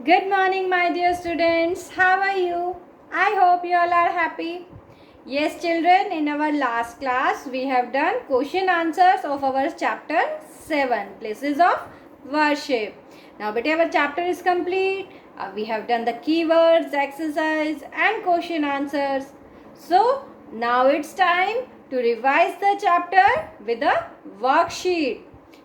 Good morning, my dear students. How are you? I hope you all are happy. Yes, children, in our last class, we have done question answers of our chapter 7, Places of Worship. Now, but our chapter is complete. We have done the keywords, exercise, and question answers. So, now it's time to revise the chapter with a worksheet.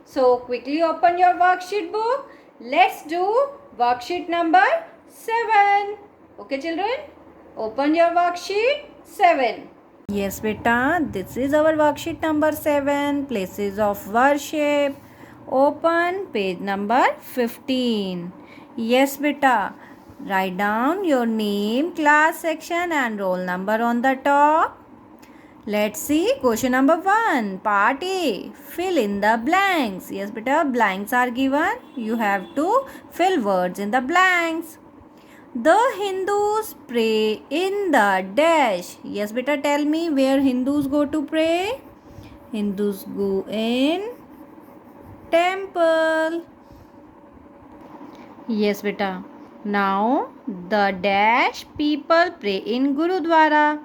So, quickly open your worksheet book. Let's do worksheet number 7. Okay, children? Open your worksheet 7. Yes, beta, this is our worksheet number 7, Places of Worship. Open page number 15. Yes, beta, write down your name, class section, and roll number on the top. Let's see question number 1. Part A. Fill in the blanks. Yes, beta, blanks are given. You have to fill words in the blanks. The Hindus pray in the dash. Yes, beta, tell me where Hindus go to pray. Hindus go in temple. Yes, beta. Now, the dash people pray in Gurudwara.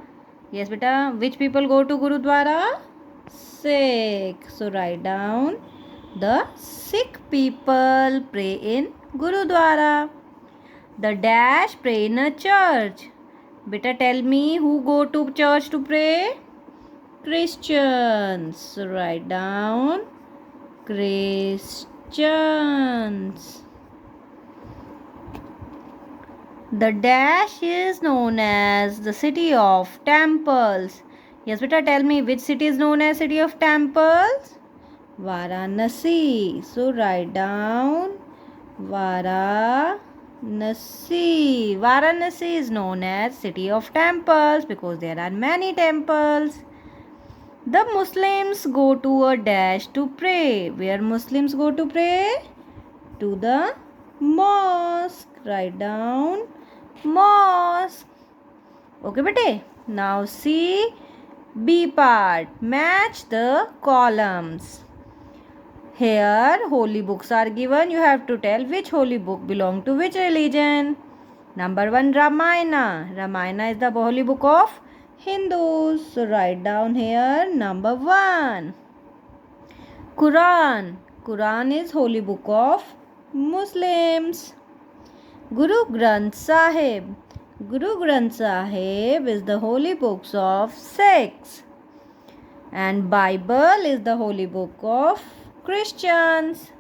Yes, beta. Which people go to Gurudwara? Sikh. So, write down the Sikh people pray in Gurudwara. The dash pray in a church. Beta, tell me who go to church to pray? Christians. So, write down Christians. The dash is known as the city of temples. Yes, beta, tell me which city is known as city of temples? Varanasi. So, write down Varanasi. Varanasi is known as city of temples because there are many temples. The Muslims go to a dash to pray. Where Muslims go to pray? To the mosque. Write down mosque. Okay, bete. Now see B part. Match the columns. Here holy books are given. You have to tell which holy book belong to which religion. Number 1, Ramayana. Ramayana is the holy book of Hindus. So write down here number 1. Quran. Quran is holy book of Muslims. Guru Granth Sahib. Guru Granth Sahib is the holy books of Sikhs. And Bible is the holy book of Christians.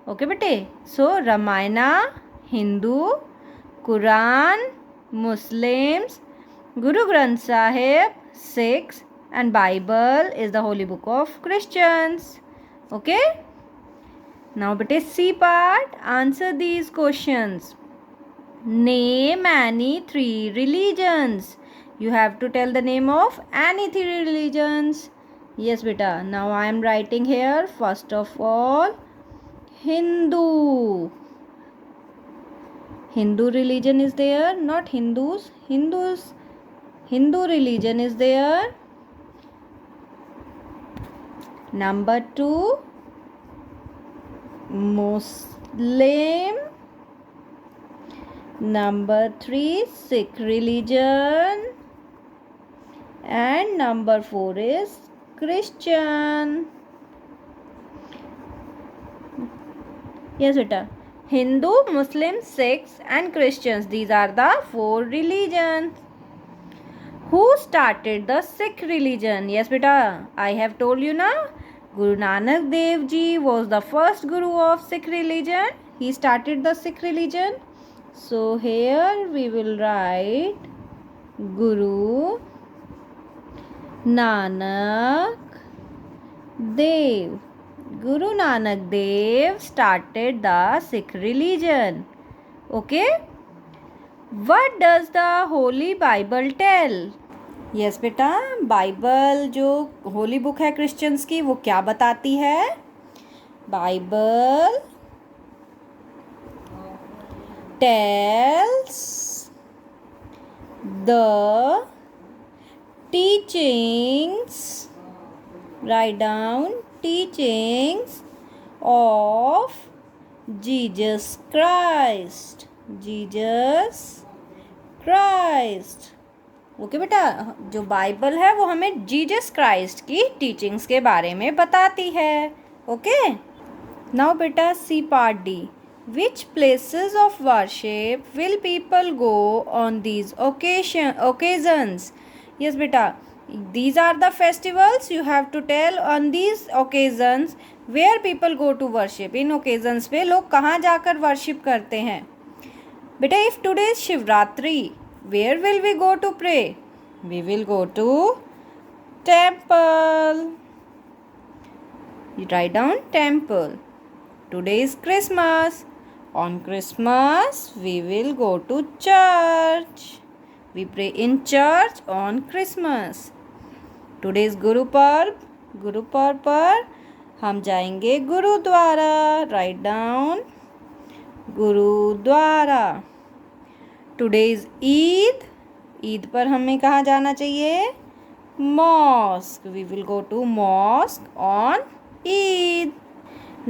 Okay, bete. So, Ramayana, Hindu, Quran, Muslims, Guru Granth Sahib, Sikhs, and Bible is the holy book of Christians. Okay? Now, bete, C part. Answer these questions. Name any 3 religions. You have to tell the name of any 3 religions. Yes, beta. Now I am writing here. First of all, Hindu. Hindu religion is there, not Hindus. Hindu religion is there. Number 2, Muslim. Number 3, Sikh religion. And number 4 is Christian. Yes, beta. Hindu, Muslim, Sikhs, and Christians. These are the 4 religions. Who started the Sikh religion? Yes, beta. I have told you now. Guru Nanak Dev Ji was the first Guru of Sikh religion. He started the Sikh religion. So here we will write Guru Nanak Dev. Guru Nanak Dev started the Sikh religion. Okay? What does the Holy Bible tell? Yes, बेटा, Bible जो Holi book है Christians की वो क्या बताती है? Bible tells the teachings, write down teachings of Jesus Christ. Jesus Christ. Okay बेटा, जो बाइबल है वो हमें जीसस क्राइस्ट की टीचिंग्स के बारे में बताती है। ओके, नाउ बेटा see part D. Which places of worship will people go on these occasions? Yes beta, these are the festivals you have to tell on these occasions where people go to worship. In occasions पे लोग कहाँ जाकर worship करते हैं बेटा? if today is Shivratri, where will we go to pray? We will go to temple. You write down temple. Today is Christmas. On Christmas, we will go to church. We pray in church on Christmas. Today is Guru Parv. Guru Parv पर हम जाएंगे gurdwara. Write down gurdwara. Today is Eid. Eid पर हमें कहाँ जाना चाहिए? Mosque. We will go to mosque on Eid.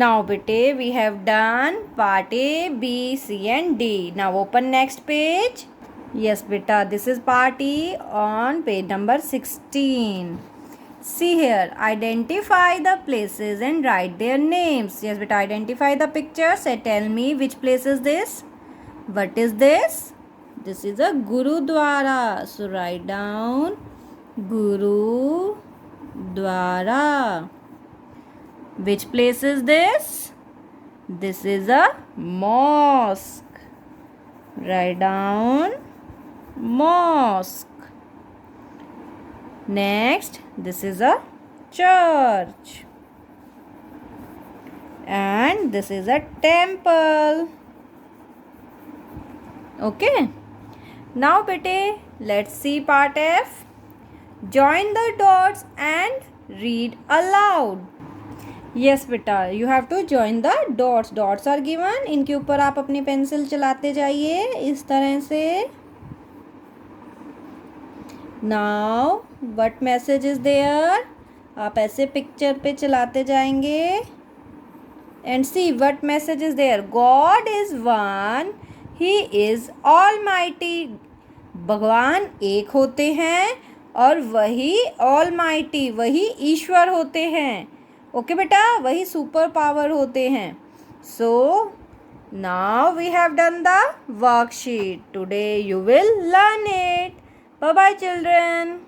Now bete, we have done part A, B, C and D. Now open next page. Yes beta, this is part E on page number 16. See here, identify the places and write their names. Yes beta, identify the pictures and tell me which place is this. What is this? This is a Gurudwara. So write down Gurudwara. Which place is this? This is a mosque. Write down mosque. Next, this is a church. And this is a temple. Okay. Now bete, let's see part F. Join the dots and read aloud. Yes बेटा, you have to join the dots. Dots are given. इनके ऊपर आप अपनी pencil चलाते जाइए इस तरह से. Now what message is there? आप ऐसे पिक्चर पे चलाते जाएंगे and see what message is there. God is one, he is almighty. भगवान एक होते हैं और वही ऑलमाइटी, वही ईश्वर होते हैं. ओके बेटा, वही सुपर पावर होते हैं. So now we have done the worksheet. Today you will learn it. Bye bye children.